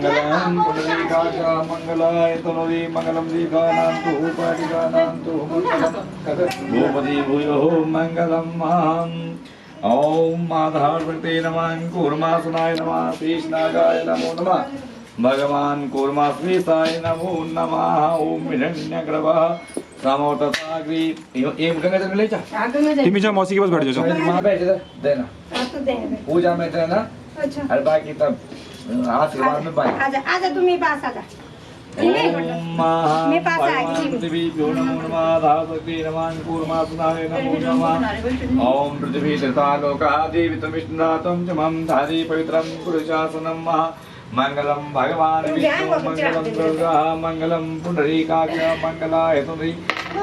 मंगलम पुंडरीकाक्ष मंगलाय तनोरी मंगलम दीर्घानान्तु पाटिकानान्तु मंगलम भूपति भूयो मंगलम ओम माधार्वते नमः कूर्मासनाय नमः शेषनागाय नमो नमः भगवान कूर्माश्वेताय नमो नमः ओम हिरण्यगर्भः समोतसाग्री एम गंगा जल ले जा तिमीच्या मौसी के पास बैठ जाओ वहां बैठ जा देना पूजा में देना अच्छा और बाकी तब आशीर्वाद में बाकी आजा आजा तू मेरे पास आजा मैं पास आ गई पृथ्वी भ्यो नमो नमः धावती नमः कूर्मासनाय नमो नमः ओम पृथ्वी त्रितालोकः देवितमिष्णातं च मम धारी पवित्रं पुरुषासनं महा मंगलम भगवान विष्णु मंगलम दुर्गा मंगलम पुंडरीकाक्ष मंगलाय तुरी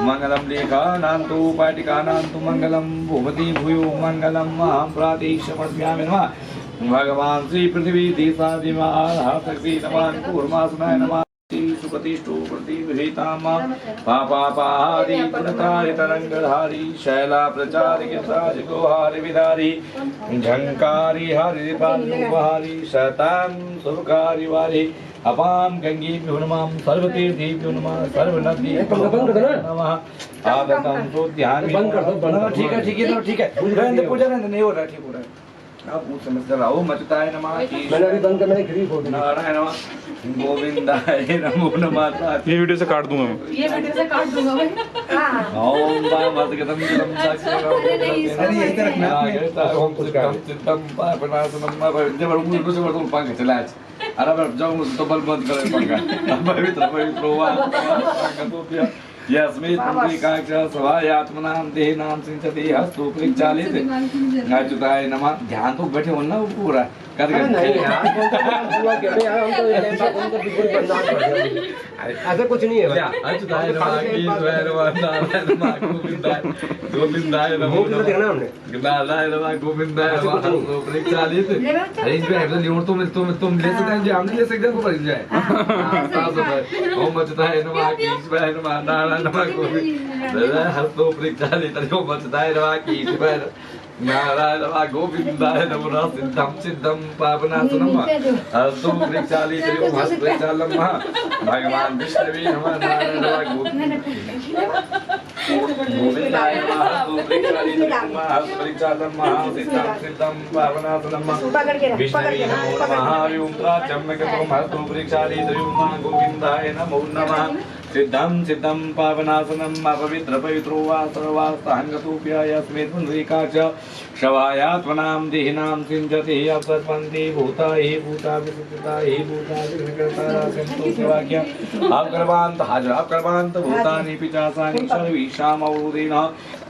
मंगलम लेखानान्तु पाटिकानान्तु मंगलम भूपति भूयो मंगलम अहं प्रातिशमर्पयामि नमः भगवान श्री पृथ्वी देशादिमाः शक्ति नमः कूर्मासनाय नमः सुप्रतिष्ठो प्रतिगृहीताम पापापाहारी पुनतारि तरंगधारी शैला प्रचारि गोहारि विधारी झंकारी हरि पालुहारी शतां सुरकारी वारी अपाम गंगे नमः सर्वतीर्थी नमः सर्वनदी नमः आगतम तो ध्यान ठीक है ठीक है पूजा नहीं हो रहा ठीक हो रहा है आप पूछ समझ रहा हो मचताय नमः मैंने अभी बंद कर मैंने ग्रीफ हो गया नारायण नमः गोविंदाय नमो नमः ये वीडियो से काट दूंगा मैं ये वीडियो से काट दूंगा मैं ओम वामस्गतम जलम साक्षरम अरे यही तो रखना ओम चित्तम पापनाशनम जब उनको से तुम पंख चला अरे अब जाओ तो बल बंद कर पंखा पवित्र पवित्र हुआ तो यस्मै पुंडरीकाक्ष सवायात्मनां देहनां सिंचति हस्तु प्रचालित अच्युताय नमः ध्यान तो बैठे हो ना पूरा कर यार हम तो ऐसा कुछ नहीं है भैया अच्युताय नमः ईश्वर नारायण नमः गोविंदाय नमो नमः नारायण नमः गोविंदाय नमः प्रचालित अरे इस पे तुम ले सकते हैं हम नहीं ले सकते को पड़ जाए ओम अच्युताय नमः ईश्वर नमः नारायण नमः गोविंदाय हस्तो प्रचालित ओम अच्युताय नमः ईश्वर नारायण नमः गोविंदाय नमः सिद्धम सिद्धम पावनासनम हस्तो प्रचालित ओम हस्त प्रचालम भगवान विष्णुवे नमः नारायण नमः गोविंदाय नमः हस्तो प्रचालित ओम हस्त प्रचालम सिद्धम सिद्धम पावनासनम विष्णुवे नमो नमः ओम त्राचम्यकतो हस्तो प्रचालित ओम गोविंदाय नमो नमः सिद्धं सिद्धं पावनासनम् अपवित्र पवित्रो वा सर्वास्ताङ्गतोऽप्यायस्मै पुंडरीकाक्ष शवायात्मनां देहिनां सिञ्चति अपसर्पन्ति भूता हि भूता विसुप्ता हि भूता विघ्नकर्ता सन्तोषवाक्य अवकर्मान्त भूतानि पिचासानि सर्वेषामवरोधेन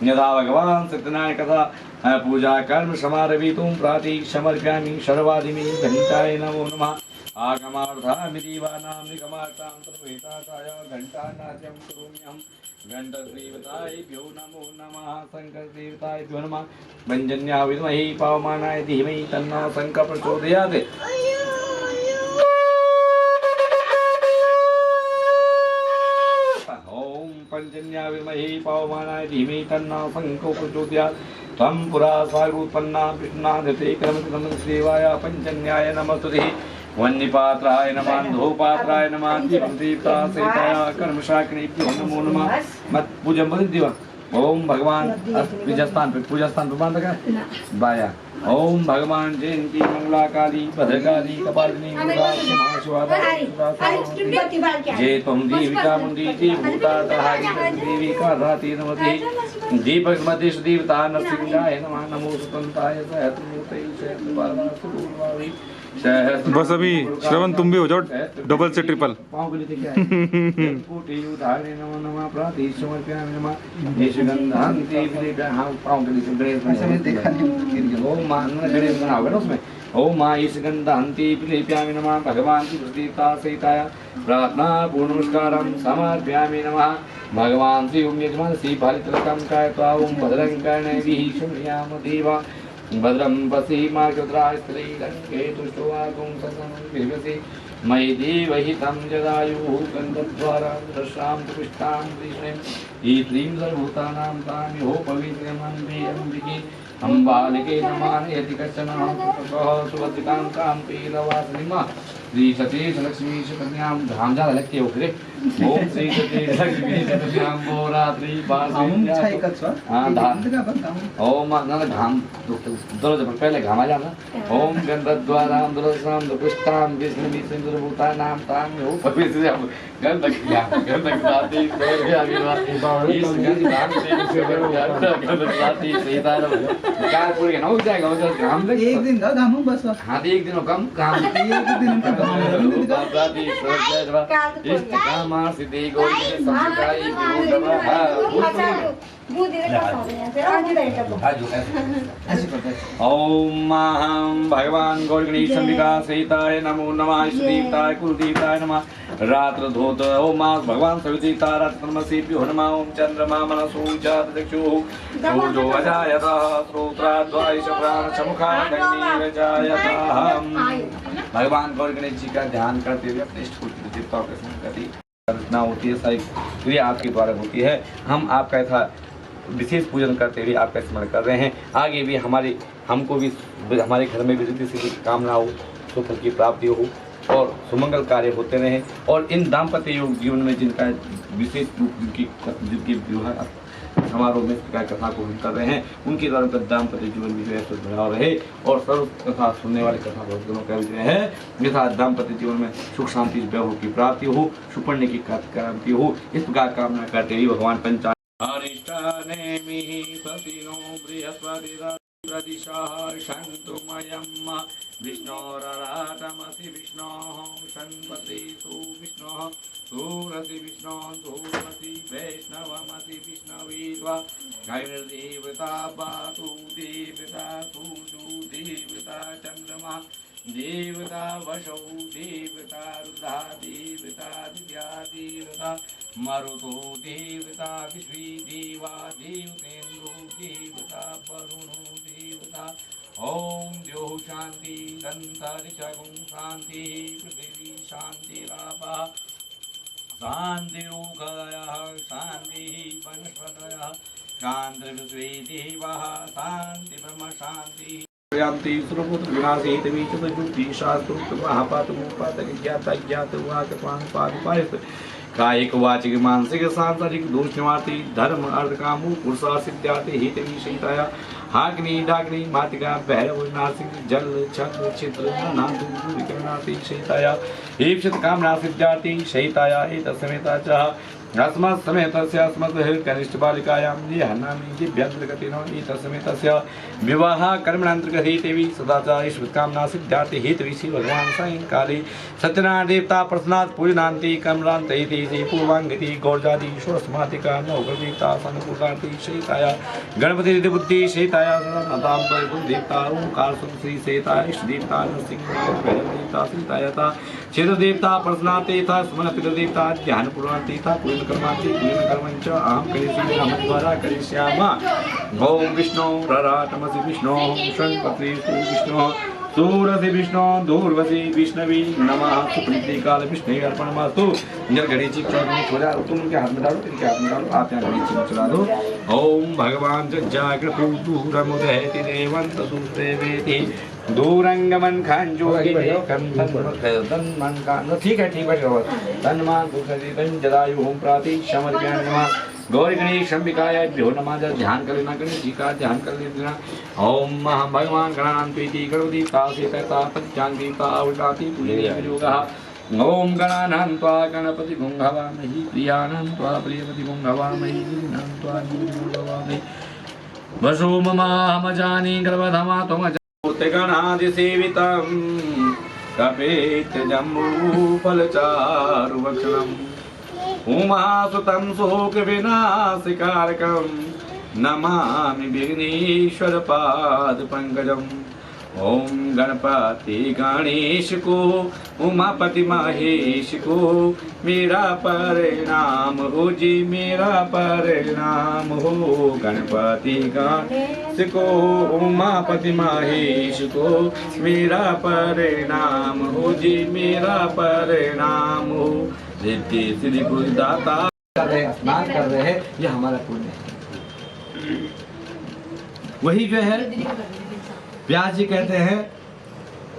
यथा भगवान् सत्यनारायणकथा पूजा कर्म समारभितुं प्रातिशमर्प्यामि सर्वादिमे घण्टाय नमो नमः आगमार्थामि दीवानां निगमार्थां सर्वहिताय घण्टानाद्यं करोम्यहं घण्टदेवताभ्यो नमो नमः शङ्करदेवताभ्यो नमः वञ्जन्या विद्महे पावमानाय धीमहि तन्नः शङ्खः प्रचोदयात् ॐ पञ्चन्या विद्महे पावमानाय धीमहि तन्नः शङ्खः प्रचोदयात् त्वं पुरा स्वागोत्पन्ना विष्णुनाथते क्रमसेवाय पञ्चन्याय नमस्तुते वन्यपात्राय नमः धूपात्राय नमः दीपदीप्तासेताय कर्मशाकिनीभ्यो नमो नमः मत पूजा मत दिवा ओम भगवान पूजा स्थान पे बांध का बाया ओम भगवान जयंती मंगला काली भद्रकाली कपालिनी जय तुम देविका मुंडी भूता देवी का राती नमति दीपक मध्य देवता नरसिंहाय नमः नमो सुतंताय सहतमूर्तये सहस्रपालनाय बस अभी श्रवण तुम भी हो जाओ डबल से ट्रिपल ओम माँ ईशगंधान्ति पिलेप्यामि नमः भगवान की प्रतीता सहिताय प्रार्थना पूर्ण नमस्कारं समर्पयामि नमः भगवान श्री ओम यजमान श्री फलितलकं कायत्वा ओम भद्रं कर्णैः शृणुयाम देवा भद्रं पश्येमार्गद्राय स्त्रीरङ्गे तुष्टवागुं ससंविभसि मयि देवहितं जदायुः गन्धद्वारा दशां पुष्टां कृष्णें ईत्रीं सर्वभूतानां तामिहो पवित्रमन्वे अम्बिके हम बालिके नमान यदि कश्चन सुभद्रिकां कां पीलवासनिमा श्री सतीश लक्ष्मी कन्यां धाम ज्यादा लगती है उखरे ओम श्री सतीश लक्ष्मी कन्यां गोरात्रि हाँ धाम ओम ना घाम दरवाजे पर पहले घाम आ जाना ओम गंधद्वारां दुर्सां दुष्टां विष्णु सिंदूरभूता नाम तां हो पवित्र गंधक साथी इस गंधान साथी सीताराम क्या पूरे ना हो जाएगा उधर घाम लग एक दिन का घाम बस हाँ एक दिन कम काम एक दिन का सिद्धि गौरी संस्कारी ओम भगवान गौरी गणेश अंबिका सहिताय नमो नमः श्रीदेवताय कुलदेवताय नमः रात्र धोत ओम भगवान सविता रात्रमसीभ्यो नमः ओम चंद्रमा मनसो चक्षुः सूर्यो अजायतः श्रोत्राद्वाय भगवान गौरी गणेश जी का ध्यान करते हुए अपने इष्ट देवताओं के संगति रचना होती है, सारी क्रिया आपके द्वारा होती है। हम आपका यथा विशेष पूजन करते हुए आपका स्मरण कर रहे हैं। आगे भी हमको भी हमारे घर में भी रिद्धि सिद्धि की कामना हो, सुख की प्राप्ति हो और सुमंगल कार्य होते रहे। और इन दाम्पत्य योग जीवन में जिनका विशेष रूप जिनकी विवाह समारोह में कथा को हम कर रहे हैं, उनके द्वारा दाम्पत्य जीवन भी जो है बना रहे और सर्व कथा सुनने वाले कथा दोनों का जो है यथा दाम्पत्य जीवन में सुख शांति वैभव की प्राप्ति हो, सुपर्ण की क्रांति हो, इस प्रकार कामना करते हुए भगवान पंचांग विष्णोराटमसि विष्णोः षण्पतेषु विष्णोः सूरसि विष्णोः धूमसि वैष्णवमसि विष्णवीत्वा गैर्देवता पातु देवता सूर्यो देवता चन्द्रमा देवता वशौ देवता रुद्रा देवता दिव्या देवता मरुतो देवता विश्वी देवा देवतेन्द्रो देवता वरुणो देवता ओम द्यो शांति दंतरिचगुं शांति पृथिवी शांतिरापः शांतिरुगयः शांतिः वनस्पतयः शान्तिर्विश्वे देवाः शान्ति ब्रह्म शान्तिः यान्ति सर्वत्र विनाशे तवे चतुर्भुति शास्त्रोक्त महापातमुपातक ज्ञाता ज्ञातवाक्यपान पादपायत कायिक वाचिक मानसिक सांसारिक दोष निवारती धर्म अर्थ कामो पुरुषार्थ सिद्ध्यार्थे हेतवी सहिताया हाग्नि डाग्नि मातिका भैरव नासिक जल छत्र चित्र नानादु विकरणाति सहिताया ईप्सित कामना सिद्ध्यार्थे सहिताया एतस्मेता च अस्मत् समेतस्य अस्मत् कनिष्ठ बालिकायां यहनामि दिव्यन्तर्गतिनो एतस्मेतस्य विवाह कर्मणान्तर्गतेवी सदाचार ईश्वरकामना सिद्ध्यार्थे हेतवी श्री भगवान सायंकाले सत्यनारायण देवता प्रसन्नात् पूजनान्ति कर्मणान्तैति पूर्वाङ्गति गौरजाति षोडशमातिका नवग्रहदेवता सन्नपूर्णार्ति सहिताया गणपति रिद्धि बुद्धि सहिताया सदातां देवता ओंकार श्री सहिता इष्ट देवता नरसिंह भैरव देवता सहितायता क्षेत्र देवता प्रसन्नाते था स्मरण पितृ देवता ध्यान पूर्णाते था पूर्ण कर्माते पूर्ण कर्मंच अहम करिष्यामि हम द्वारा करिष्यामि ओम विष्णु रराटमसि विष्णु षण्पत्रेषु विष्णु सूरसि विष्णु दूर्वसि विष्णवी नमः सुप्रीति काल विष्णु अर्पणमस्तु। जल गणेश जी चौधरी खोजा तुम उनके हाथ में डालो, इनके हाथ में डालो, आप यहाँ गणेश जी को चला दो। ओम भगवान जागृतु दूरमुदयति देवंत दूरदेवेति दूरंगमन खान जोगी कंधन मन खान ठीक है तन्मान दुखदी तन जदायु होम प्राति समर्पयामि नमः। गौरी गणेश अंबिकायाभ्यो नमः। ध्यान कर लेना, गणेश जी का ध्यान कर लेना। ओम महा भगवान गणान्विति गणपतिता सेता पंचांगीता उदाति तुल्ययोगः। ओम गणानान्त्वा गणपति गुंहवामहि प्रियानान्त्वा प्रियपति गुंहवामहि गुणान्त्वा गुंहवामहि वसो ममाहमजानि गर्भधमा त्वमज गणादिसेवितं कपेत जम्बूफलचारुभक्षणम् उमासुतं शोकविनाशकारकं नमामि विघ्नेश्वर पादपङ्कजम्। ओम गणपति गणेश को उमापति महेश को मेरा परिणाम हो जी, मेरा परिणाम हो। गणपति गणेश को उमापति महेश को मेरा परिणाम हो जी, मेरा परिणाम हो। रिद्धि सिद्धि दाता कर रहे, स्नान कर रहे हैं, यह हमारा पुण्य है। वही जो है व्यास जी कहते हैं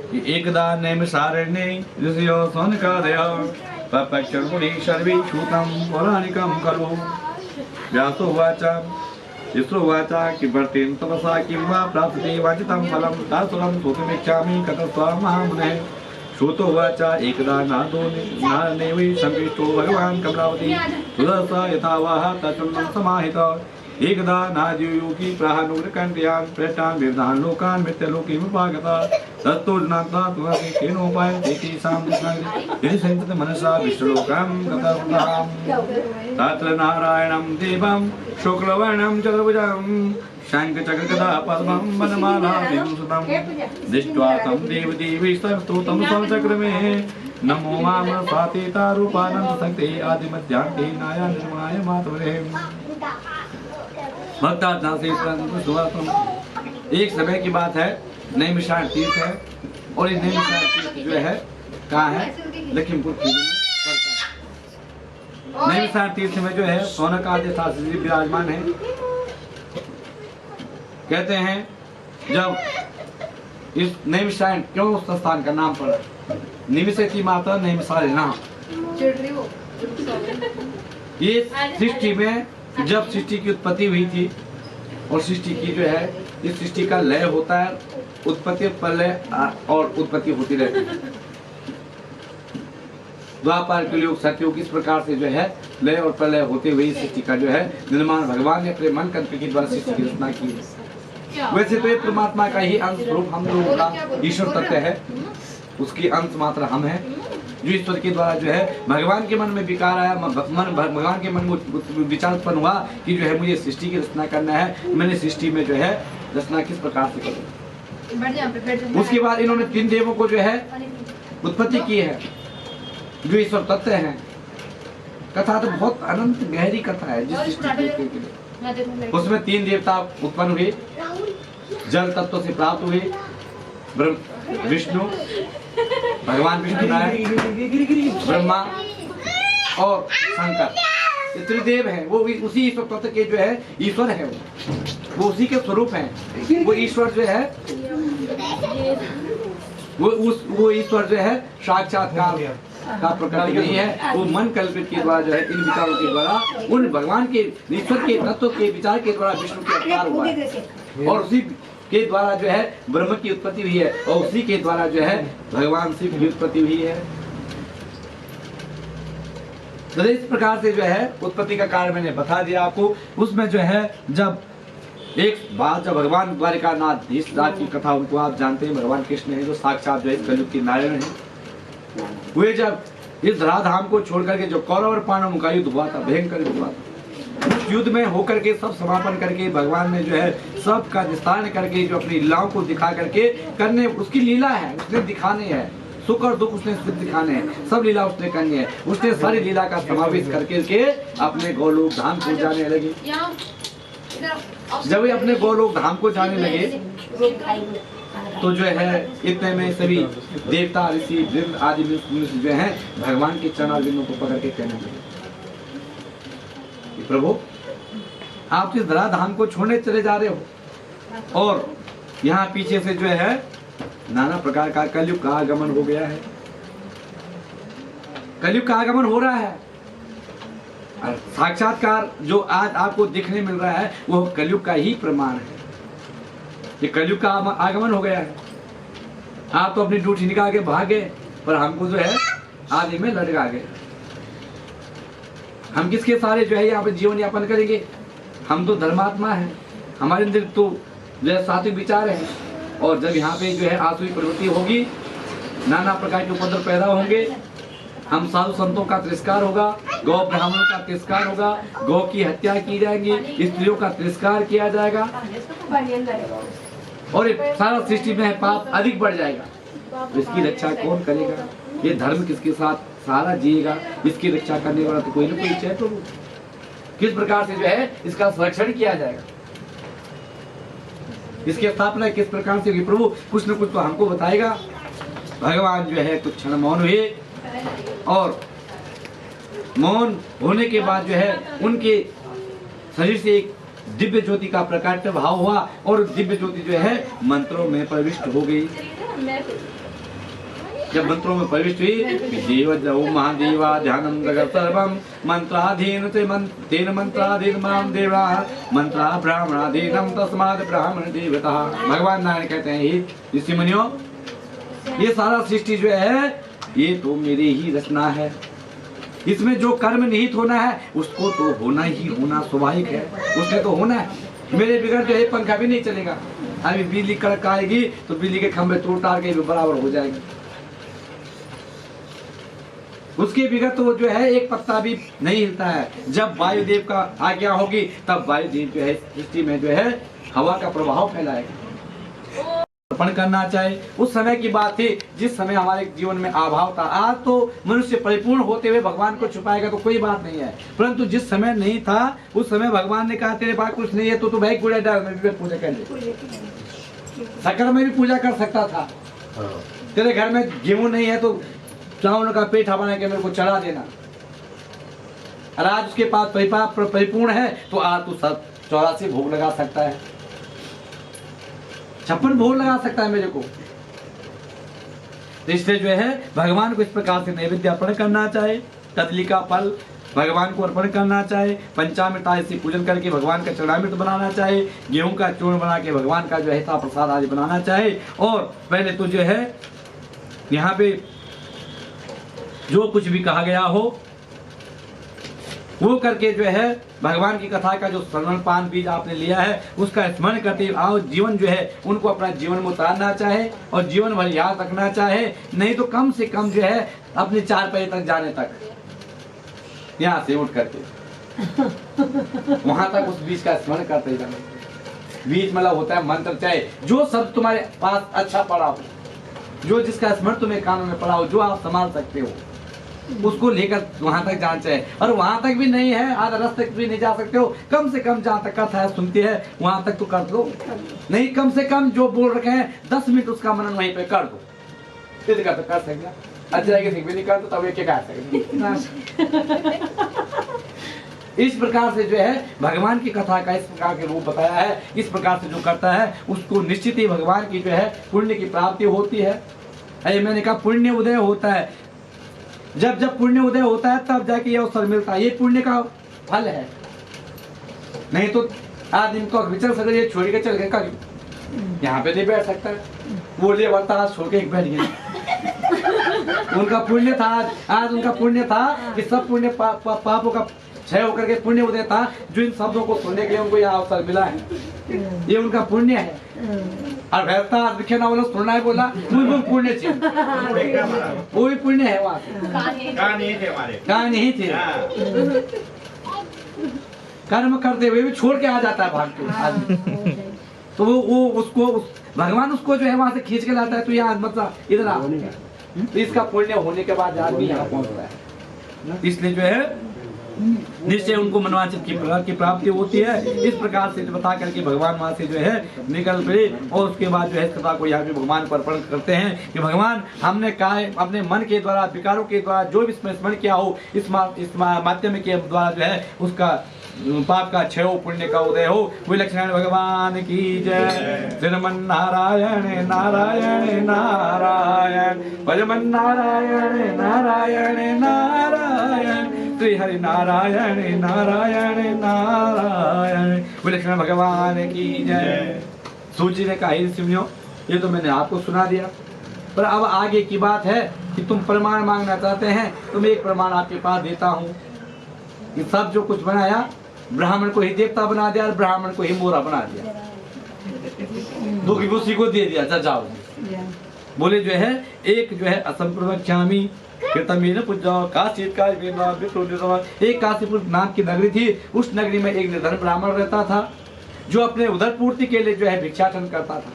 कि एकदा नैमिषारण्ये ऋषयो सौनकादयो पपक्षुर्मुनि सर्वे श्रुतं पौराणिकं खलु। व्यासो उवाच यशोवाच किमर्थं तपसा किं वा प्राप्यते वाञ्छितं फलं तत्फलं श्रोतुमिच्छामि कतस्त्वा महामुने। श्रुतोवाच एकदा नादो नानेवि संविष्टो भगवान् कमलावती सुदर्श यथा वाह तच्चन्दं समाहितः। एकदा नाद्योगी प्राहानुग्रकण्ठयान् प्रेष्टान् विद्धान् लोकान् मृत्युलोकीमुपागतः। तत्तो ज्ञात्वा तुलसी केनोपायं तेषां दृष्टान्ते यदि सञ्चित मनसा विष्णुलोकं गतवन्तः। तत्र नारायणं देवं शुक्लवर्णं चतुर्भुजं शङ्खचक्रगदा पद्मं वनमाला विभूषितं दृष्ट्वा तं देवदेवीस्तस्तुतं संचक्रमे। नमो माम स्वातीतारूपानन्दशक्ते आदिमध्यान्ते नाया निर्माय मातवरे। एक समय की बात है, नैमिषारण्य तीर्थ है और ये नैमिषारण्य तीर्थ जो है कहाँ है? लखीमपुर खीरी में पड़ता है। नैमिषारण्य तीर्थ में जो है सौनक आदि शास्त्री विराजमान है। कहते हैं जब इस नैमिषारण्य क्यों उस स्थान का नाम पड़ा? निमिषति माता नैमिषारण्य। ये सृष्टि में जब सृष्टि की उत्पत्ति हुई थी और सृष्टि की जो है इस सृष्टि का लय होता है, उत्पत्ति प्रलय और उत्पत्ति होती रहती है। द्वापर कलयुग सतयुग इस प्रकार से जो है लय और प्रलय होते हुए सृष्टि का जो है निर्माण भगवान ने अपने मन कंठ के द्वारा सृष्टि की रचना की है। वैसे तो ये परमात्मा का ही अंश स्वरूप हम लोगों का ईश्वर तत्व है, उसकी अंश मात्र हम है जो ईश्वर के द्वारा जो है भगवान के मन में विकार आया, भगवान के मन में विचार उत्पन्न हुआ कि जो है मुझे सृष्टि की रचना करना है। मैंने सृष्टि में जो है रचना किस प्रकार से करूँ। उसके बाद इन्होंने 3 देवों को जो है उत्पत्ति की है जो ईश्वर तत्व है। कथा तो बहुत अनंत गहरी कथा है जिस सृष्टि के उसमें 3 देवता उत्पन्न हुए, जल तत्व से प्राप्त हुए, विष्णु भगवान विष्णु नारायण, ब्रह्मा और शंकर, ये त्रिदेव हैं। वो उसी ईश्वर तत्व के जो है ईश्वर है, वो उसी के स्वरूप हैं। वो ईश्वर जो है वो ईश्वर जो है साक्षात्कार का प्रकट नहीं है, वो मन कल्पित के द्वारा जो है इन विचारों के द्वारा उन भगवान के ईश्वर के तत्व के विचार के द्वारा विष्णु के अवतार हुआ है और उसी के द्वारा जो है ब्रह्म की उत्पत्ति हुई है और उसी के द्वारा जो है भगवान शिव की उत्पत्ति हुई है। तो इस प्रकार से जो है उत्पत्ति का कारण मैंने बता दिया आपको। उसमें जो है जब एक बात जब भगवान द्वारिकानाथ इस रात की कथा उनको आप जानते हैं, भगवान कृष्ण है जो साक्षात जो है कलयुग के नारायण है। वे जब इस धराधाम को छोड़ करके जो कौरव और पांडवों का युद्ध हुआ था, भयंकर युद्ध हुआ था, युद्ध में होकर के सब समापन करके भगवान ने जो है सब का निस्तारण करके जो अपनी लीलाओं को दिखा करके करने, उसकी लीला है, उसने दिखाने हैं, सुख और दुख उसने दिखाने हैं, सब लीला उसने करनी है। उसने सारी लीला का समावेश करके के अपने गोलोक धाम को जाने लगे। जब वे अपने गोलोक धाम को जाने लगे तो जो है इतने में सभी देवता ऋषि वृंद आदि जो है भगवान के चरणारविंदों को पकड़ के कहने लगे, प्रभु आप इस धराधाम को छोड़ने चले जा रहे हो और यहाँ पीछे से जो है नाना प्रकार का कलयुग का आगमन हो गया है, कलयुग का आगमन हो रहा है। साक्षात्कार जो आज आपको दिखने मिल रहा है वो कलयुग का ही प्रमाण है। ये कलयुग का आगमन हो गया है। आप तो अपनी ड्यूटी निकाल के भागे पर हमको जो है आदि में लटका गए। हम किसके सारे जो है यहाँ पे जीवन यापन करेंगे? हम तो धर्मात्मा हैं, हमारे अंदर तो जो है सात्विक विचार है और जब यहाँ पे जो है आसुरी प्रवृत्ति होगी, नाना प्रकार के उपद्रव पैदा होंगे, हम साधु संतों का तिरस्कार होगा, गौ ब्राह्मणों का तिरस्कार होगा, गौ की हत्या की जाएगी, स्त्रियों का तिरस्कार किया जाएगा और सारा सृष्टि में पाप अधिक बढ़ जाएगा। तो इसकी रक्षा कौन करेगा? ये धर्म किसके साथ सारा जिएगा? इसकी रक्षा करने वाला तो कोई ना कोई है। प्रभु किस प्रकार से जो है इसका संरक्षण किया जाएगा, इसकी स्थापना किस प्रकार से होगी? प्रभु कुछ न कुछ तो हमको बताएगा। भगवान जो है कुछ क्षण मौन हुए और मौन होने के बाद जो है उनके शरीर से एक दिव्य ज्योति का प्रकट भाव हुआ और दिव्य ज्योति जो है मंत्रों में प्रविष्ट हो गई। जब मंत्रों में प्रविष्ट हुई, देव जौ महादेवा ध्यानम जगत सर्वम मंत्राधीन तेन मंत्राधीन माम देवा मंत्रा ब्राह्मणाधीनम तस्माद ब्राह्मण देवता। भगवान नारायण कहते हैं, ऋषि मुनियों, ये सारा सृष्टि जो है ये तो मेरी ही रचना है। इसमें जो कर्म निहित होना है उसको तो होना ही होना स्वाभाविक है, उसने तो होना है। मेरे बिगड़ जो है पंखा भी नहीं चलेगा। अभी बिजली कड़क आएगी तो बिजली के खंभे तोड़ ताड़ के भी बराबर हो जाएगी। उसके बिगड़ तो जो है एक पत्ता भी नहीं हिलता है। जब वायुदेव का आज्ञा होगी तब वायुदेव जो है सृष्टि में जो है हवा का प्रभाव फैलाएगा। अर्पण करना चाहिए। उस समय की बात थी जिस समय हमारे जीवन में अभाव था। आज तो मनुष्य परिपूर्ण होते हुए भगवान को छुपाएगा तो कोई बात नहीं है, परंतु जिस समय नहीं था उस समय भगवान ने कहा तेरे पास कुछ नहीं है तो भाई कूड़े डाल में भी पूजा कर ले। शक्कर में भी पूजा कर सकता था। तेरे घर में गेहूं नहीं है तो चावल का पेठा बना के मेरे को चढ़ा देना। और आज उसके पास परिपूर्ण है तो आज तू सब 84 भोग लगा सकता है, 56 भोग लगा सकता है मेरे को। इसलिए जो है भगवान को इस प्रकार से नैवेद्य अर्पण करना चाहिए। कदली का फल भगवान को अर्पण करना चाहिए। पंचामृत से पूजन करके भगवान का चरणामृत बनाना चाहिए। गेहूं का चूर्ण बना के भगवान का जो है प्रसाद आदि बनाना चाहिए। और पहले तो जो है यहाँ पे जो कुछ भी कहा गया हो वो करके जो है भगवान की कथा का जो श्रवण पान बीज आपने लिया है उसका स्मरण करते आओ। जीवन जो है उनको अपना जीवन में उतारना चाहे और जीवन भर याद रखना चाहे। नहीं तो कम से कम जो है अपने 4 पैर तक जाने तक यहाँ से उठ करके वहां तक उस बीज का स्मरण करते जाना। बीज मतलब होता है मंत्र। चाहे जो शब्द तुम्हारे पास अच्छा पड़ा हो, जो जिसका स्मरण तुम्हें कानों में पड़ा हो, जो आप संभाल सकते हो उसको लेकर वहां तक जाना चाहिए। और वहां तक भी नहीं है, आधा रास्ते तक भी नहीं जा सकते हो, कम से कम जहाँ तक कथा है सुनती है वहां तक तो कर दो। नहीं कम से कम जो बोल रखे हैं 10 मिनट उसका मनन वहीं पे कर दो। तो कर सकते अच्छा भी नहीं कर दो तब ये क्या कर सकते। इस प्रकार से जो है भगवान की कथा का इस प्रकार के रूप बताया है। इस प्रकार से जो करता है उसको निश्चित ही भगवान की जो है पुण्य की प्राप्ति होती है। अरे मैंने कहा पुण्य उदय होता है। जब पुण्य उदय होता है तब जाके ये अवसर मिलता है। ये पुण्य का फल है। नहीं तो आदमी को विचल सकते ये छोड़ के चल गए कल यहाँ पे नहीं बैठ सकता। वो ले बनता छोड़ के बैठ गया। उनका पुण्य था, आज उनका पुण्य था कि सब पुण्य पापों का क्षय होकर के पुण्य उदय था। जो इन शब्दों को सुनने के लिए उनको यह अवसर मिला है, ये उनका पुण्य है। और वैसा दिखे ना बोलो सुनना है बोला वो पुण्य थे, वो भी पुण्य है। वहाँ कहाँ नहीं थे कर्म करते हुए भी छोड़ के आ जाता है भाग के। तो वो उसको भगवान उसको जो है वहां से खींच के लाता है। तो यहाँ मतलब इधर आ, तो इसका पुण्य होने के बाद आदमी यहाँ पहुंचता है। इसलिए जो है जिससे उनको मनोवांछित की प्राप्ति होती है। इस प्रकार से बता करके भगवान वहां से जो है निकल पड़े और उसके बाद जो है कथा को यहाँ पे भगवान को अर्पण करते हैं कि भगवान हमने कहा अपने मन के द्वारा विकारों के द्वारा जो भी स्मरण किया हो इस माध्यम के द्वारा जो है उसका पाप का क्षय हो, पुण्य का उदय हो। विलक्षण भगवान की जय। श्रीमन नारायण नारायण नारायण भजमन नारायण नारायण नारायण श्री हरि नारायण नारायण नारायण। विलक्षण भगवान की जय। सूची ने कहा सिमनियों ये तो मैंने आपको सुना दिया, पर अब आगे की बात है कि तुम प्रमाण मांगना चाहते हैं तो मैं एक प्रमाण आपके पास देता हूँ कि सब जो कुछ बनाया ब्राह्मण को ही देवता बना दिया और ब्राह्मण को ही मोरा बना दिया। दुखी उसी को दे दिया। जाओ बोले जो है एक जो है असंप्रवक्ष्यामि कृतमेन पूज्य काशीत का एक काशीपुर नाम की नगरी थी। उस नगरी में एक निर्धन ब्राह्मण रहता था जो अपने उदर पूर्ति के लिए जो है भिक्षाटन करता था।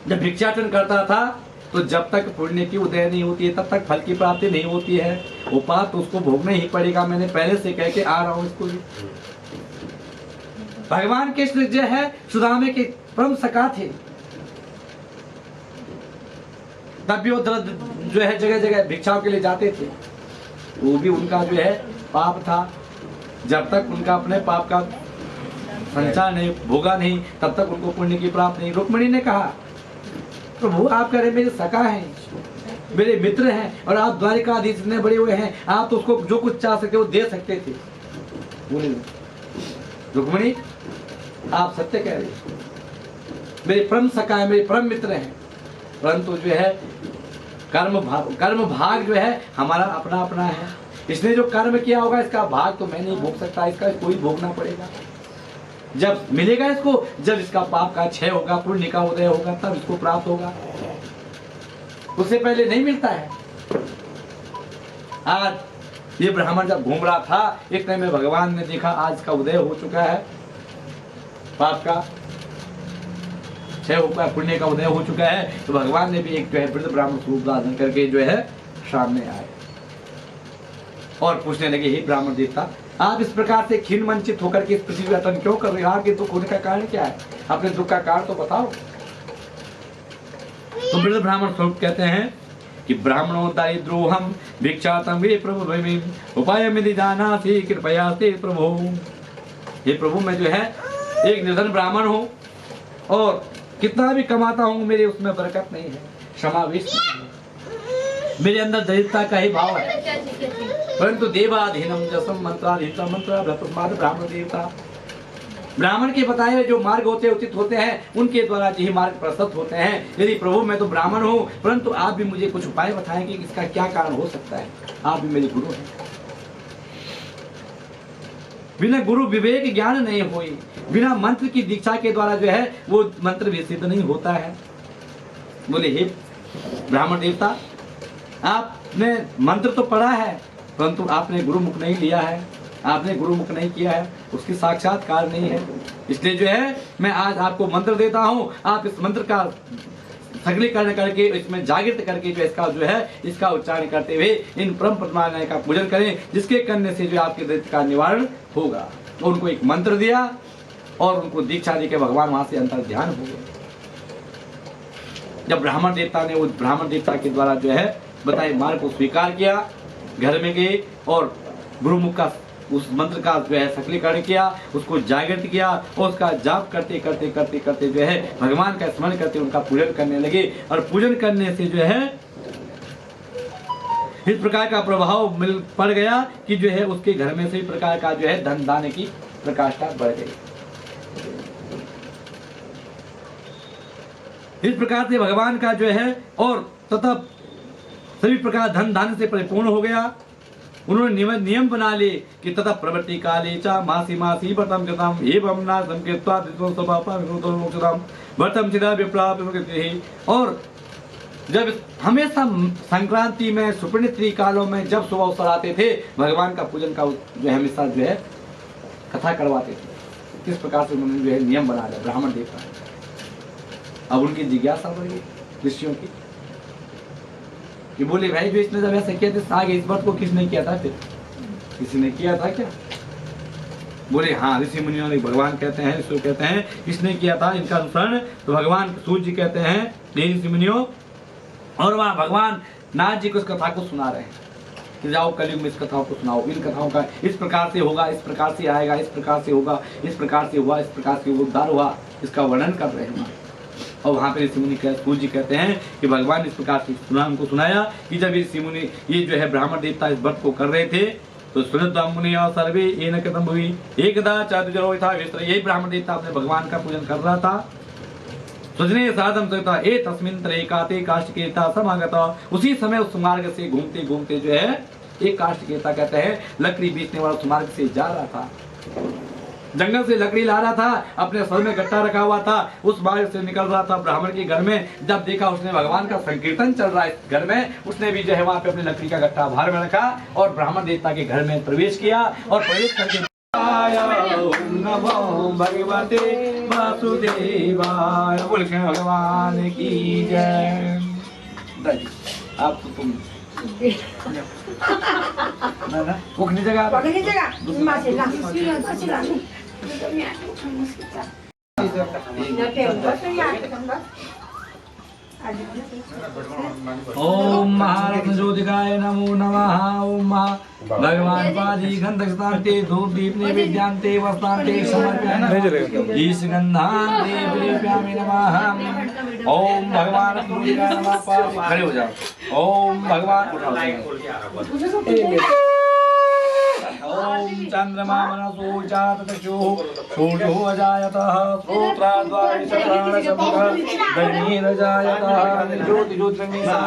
जब भिक्षाटन करता था तो जब तक पुण्य की उदय नहीं होती है तब तक फल की प्राप्ति नहीं होती है। वो पाप तो उसको भोगना ही पड़ेगा। मैंने पहले से कह के आ रहा हूँ इसको। भगवान कृष्ण जो है सुदामे के परम सखा थे। तब भी वो जो है जगह जगह भिक्षाओं के लिए जाते थे। वो भी उनका जो है पाप था। जब तक उनका अपने पाप का संचार नहीं भोगा नहीं, तब तक उनको पुण्य की प्राप्त नहीं। रुक्मिणी ने कहा, प्रभु आप कह रहे मेरे सखा हैं, मेरे मित्र हैं, और आप द्वारिकाधीश इतने बड़े हुए हैं, आप तो उसको जो कुछ चाह सकते वो दे सकते थे। बोले रुक्मिणी आप सत्य कह रहे हैं, मेरे परम सखा है, मेरे परम मित्र हैं, परंतु जो है कर्म भाग जो है हमारा अपना अपना है। इसने जो कर्म किया होगा इसका भाग तो मैं नहीं भोग सकता, इसका कोई भोगना पड़ेगा। जब मिलेगा इसको, जब इसका पाप का क्षय होगा, पुण्य का उदय होगा, तब इसको प्राप्त होगा, उससे पहले नहीं मिलता है। आज ये ब्राह्मण जब घूम रहा था, इतने में भगवान ने देखा आज का उदय हो चुका है, पाप का क्षय होगा, पुण्य का उदय हो चुका है, तो भगवान ने भी एक जो है वृद्ध ब्राह्मण स्वरूप धारण करके जो है सामने आए और पूछने लगे, हे ब्राह्मण देवता, आप इस प्रकार से खीन वंचित होकर के इस पृथ्वी का तन क्यों कर रहे हो? आपके दुख होने का कारण क्या है? अपने दुख का कारण तो बताओ। तो वृद्ध ब्राह्मण स्वरूप कहते हैं कि ब्राह्मणों दारिद्रोहम भिक्षातम वे प्रभु भैमी उपाय मिधि जानासि कृपया से प्रभु। हे प्रभु मैं जो है एक निर्धन ब्राह्मण हूँ और कितना भी कमाता हूँ मेरे उसमें बरकत नहीं है, समावेश नहीं है, मेरे अंदर दरिद्रता का ही भाव है। परंतु देवाधीनम जसम मंत्राधीनम मंत्र ब्राह्मण देवता, ब्राह्मण के बताए हुए जो मार्ग होते उचित होते हैं उनके द्वारा यही मार्ग प्रस्तुत होते हैं। यदि प्रभु मैं तो ब्राह्मण हूँ, परंतु आप भी मुझे कुछ उपाय बताएं कि इसका क्या कारण हो सकता है। आप भी मेरे गुरु हैं, बिना गुरु विवेक ज्ञान नहीं हुई, बिना मंत्र की दीक्षा के द्वारा जो है वो मंत्र भी सिद्ध नहीं होता है। बोले हे ब्राह्मण देवता, आपने मंत्र तो पढ़ा है परंतु आपने गुरुमुख नहीं लिया है, आपने गुरुमुख नहीं किया है, उसकी साक्षात्कार नहीं है। इसलिए जो है मैं आज आपको मंत्र देता हूँ, आप इस मंत्र का सगलीकरण करके इसमें जागृत करके जो इसका जो है इसका उच्चारण करते हुए इन परम परमात्मा का पूजन करें, जिसके करने से जो आपके दरिद्र का निवारण होगा। तो उनको एक मंत्र दिया और उनको दीक्षा दी के भगवान वहां से अंतर ध्यान हो गए। जब ब्राह्मण देवता ने उस ब्राह्मण देवता के द्वारा जो है बताए मार्ग को स्वीकार किया, घर में गए और गुरुमुख का उस मंत्र का जो है सकलीकरण किया, उसको जागृत किया और उसका जाप करते करते करते करते जो है भगवान का स्मरण करते उनका पूजन करने लगे। और पूजन करने से जो है इस प्रकार का प्रभाव मिल पड़ गया कि जो है उसके घर में से इस प्रकार का जो है धन दान की प्रकाष्ठा बढ़ गई। इस प्रकार से भगवान का जो है और तथा सभी प्रकार धन दान से परिपूर्ण हो गया। उन्होंने नियम बना लिए कि तथा प्रवृत्ति काले चा मासी मासी व्रतम कृतम एवं नासम कृत्वा द्वित्वं स्वपापं विनोदं मोक्षदं व्रतम चिदा विप्लव प्रकृति। और जब हमेशा संक्रांति में सुपनित्री कालों में जब सुबह अवसर आते थे भगवान का पूजन का जो है हमेशा जो है कथा करवाते थे। किस प्रकार से उन्होंने जो है नियम बना लिया ब्राह्मण देवता। अब उनकी जिज्ञासा बढ़ गई ऋषियों की कि बोले भाई जो इसने जब ऐसा किया था आगे इस बात को किसने किया था? फिर किसी ने किया था क्या? बोले हाँ ऋषि मुनियों ने, भगवान कहते हैं ऋषि कहते हैं किसने किया था इनका अनुसरण? तो भगवान सूर्य जी कहते हैं हे ऋषि मुनियों, और वहाँ भगवान नाथ जी को इस कथा को सुना रहे हैं कि जाओ कलयुग में इस कथाओं को सुनाओ, इन कथाओं का इस प्रकार से होगा, इस प्रकार से आएगा, इस प्रकार से होगा, इस प्रकार से हुआ, इस प्रकार से उद्धार हुआ, इसका वर्णन कर रहे हैं। और वहाँ पे ऋषि मुनि सूर्य जी कहते हैं कि भगवान इस प्रकार से हमको सुनाया कि जब ऋषि मुनि ये जो है ब्राह्मण देवता इस व्रत को कर रहे थे तो मुनि सर्वे एन कृतम हुई एकदा चातुर्जरो था। यही ब्राह्मण देवता अपने भगवान का पूजन कर रहा था। सुजने साधम सहिता ए तस्मिन त्रेकाते काष्ठकेता समागता। उसी समय उस मार्ग से घूमते घूमते जो है एक काष्ठकेता कहते हैं लकड़ी बेचने वाला उस मार्ग से जा रहा था, जंगल से लकड़ी ला रहा था, अपने सर में गट्टा रखा हुआ था, उस मार्ग से निकल रहा था ब्राह्मण के घर में। जब देखा उसने भगवान का संकीर्तन चल रहा है घर में, उसने भी जो है वहाँ पे अपनी लकड़ी का गट्टा बाहर में रखा और ब्राह्मण देवता के घर में प्रवेश किया। और प्रवेश करके नमो भगवते वासुदेवाय, बोल भगवान की जय। आप तो तुम ना पकड़ने जगह ओम महारत्न ज्योतिकाय नमो नमः। ओम भगवान पादी गंधस्तांते धूप दीप नैवेद्यांते वस्तांते समर्पयामि ईशगंधांते प्रेप्यामि नमः। ओम भगवान ज्योतिकाय नमः। खड़े हो जाओ। ओम भगवान ओम चंद्रमा मनसो जातचक्षुः सूर्यो अजायतः श्रोत्राद्वारि प्राणशब्दः गणीरजायतः ज्योति ज्योतिर्मयः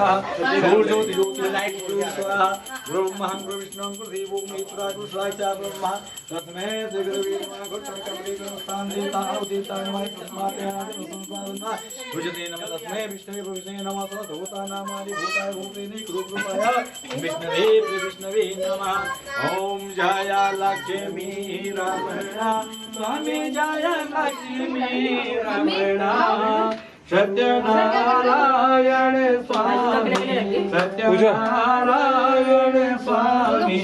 सूर्यज्योति ज्योति लाइट स्वाहा ब्रह्मं विष्णुं देवो मित्रा कुशलाय च ब्रह्मा तस्मै श्री गुरुवे नमः। घोटं कमले स्थान देवता उदिता नमः तस्मात् यादि संसारना भुजते नमः तस्मै विष्णवे विष्णवे नमः सर्वभूता नामादि भूताय भूतेनि कृपया विष्णवे नमः। ओम जय लक्ष्मी रमणा स्वामी जय लक्ष्मी रमणा सत्यनारायण स्वामी सत्यनारायण स्वामी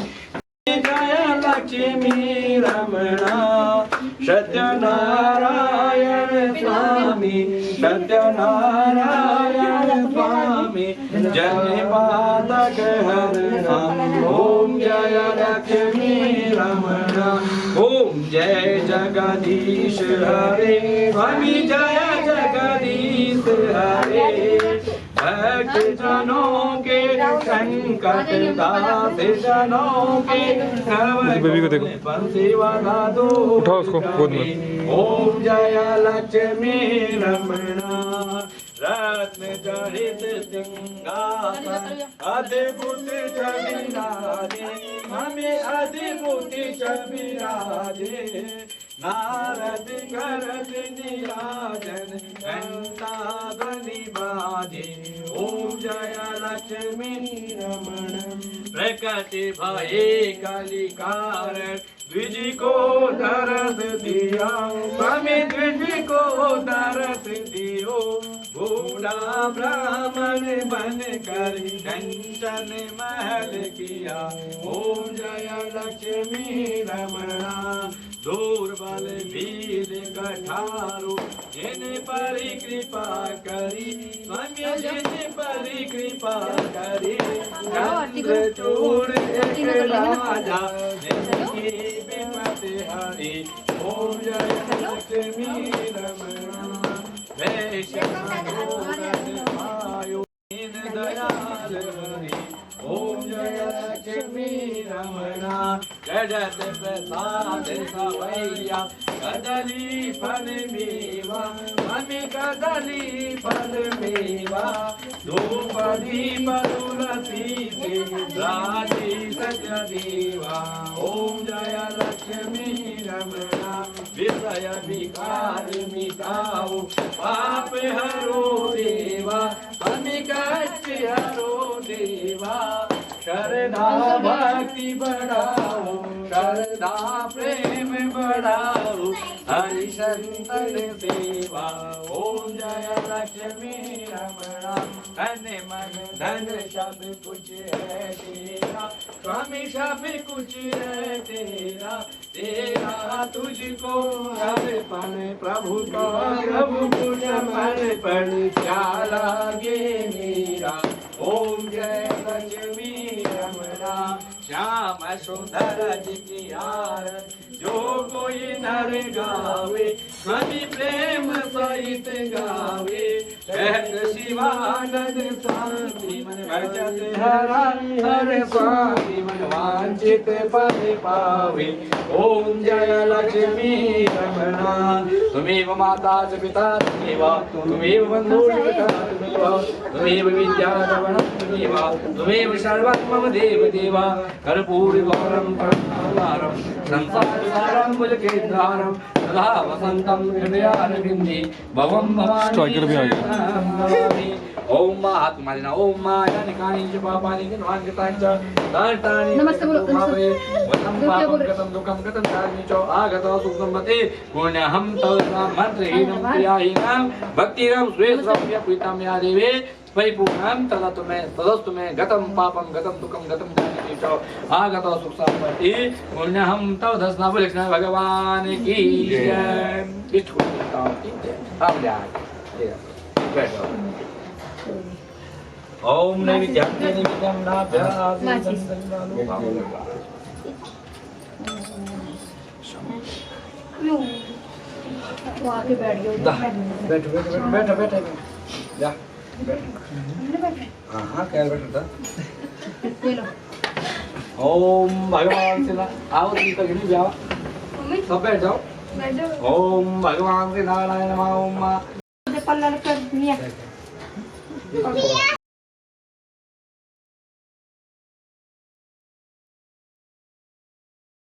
जय लक्ष्मी रमणा सत्यनारायण स्वामी सत्यनारायण स्वामी जय पातक हरणा। ओम जय लक्ष्मी रमणा। ओम जय जगदीश हरे स्वामी जय जगदीश हरे भक्त जनों के संकट दास जनों के बेबी को देखो। सेवा दो उठाओ उसको गोद में। ओम जय लक्ष्मी रमणा रत्न जड़ित सिंहासन अद्भुत छविराजे हमें अद्भुत छविराजे नारद करत निराजन घंटा ध्वनि बाजे। ओम जय लक्ष्मी रमण प्रकट भये कलिकार द्विज को दरस दिया हमें द्विज को दरस दियो बूढ़ा ब्राह्मण बन कर कंचन महल किया। ओम जय लक्ष्मी रमणा दूरबल वीर कठारो जिन पर कृपा करी स्वामी जिन पर कृपा करी चंद्रचूड़ एक राजा जिनकी विपत हरी। ओम जय लक्ष्मी रमणा वैष्णव दयाल हरि। ओम जय लक्ष्मी रमणा जगत प्रसाद सवैया कदली फल मेवा मम्मी कदली फल मेवा धूप दीप तुलसी से राजी सज देवा। ओम जय लक्ष्मी रमणा विषय विकार मिटाओ पाप हरो देवा मम्मी कष्ट हरो देवा श्रद्धा भक्ति बढ़ाओ श्रद्धा प्रेम बढ़ाओ हरि संतन सेवा। ओम जय लक्ष्मी रमणा धन मन धन सब कुछ है तेरा स्वामी सब कुछ है तेरा तेरा तुझको अर्पण प्रभु का प्रभु तुझ अर्पण क्या लागे मेरा। ओम जय लक्ष्मी रमणा श्याम सुंदर जी आरत जो कोई नर गावे स्वामी प्रेम सहित गावे कहत शिवानंद शांति मन भजत हरा हर स्वामी मन वांछित पद पावे। ओम जय लक्ष्मी रमणा तुमेव माता च पिता तुमेव तुमेव बंधु तुमेव विद्या तुमेव सर्वं मम देव देवा कर्पूरि गौरं परमाधारं संसार सारं भुजगेन्द्रारं सदा वसन्तं हृदयारविन्दे भवं स्ट्राइकर भी आ गया। भवानी। ओम महात्मादिना ओम मायानि कानि च पापानि गतानि च दातानि नमस्ते बोलो। वनं पापं गतं दुःखं गतं चार्मि च आगतो सुखसम्पते पुण्यहं तव मंत्रहीनं प्रियाहीनं भक्तिरं स्वेश्रम्य प्रीतं या देवे परिपूर्णं तदस्तु मे गतं पापं गतं दुःखं गतं चार्मि च आगतो सुखसम्पते पुण्यहं तव दर्शना कृष्ण भगवान की जय। इष्ट को आप जाए बैठो ओम नैवेद्यं नैवेद्यं नाभ्यासीनं वो आके बैठ जाओ। बैठो बैठो बैठो बैठो बैठो जा हाँ क्या बैठो था ये लो। ओम भगवान श्री आओ जी तक नहीं जाओ मम्मी सब बैठ जाओ बैठ जाओ। ओम भगवान श्री नारायण नमः ओम पल्ला कर दिया।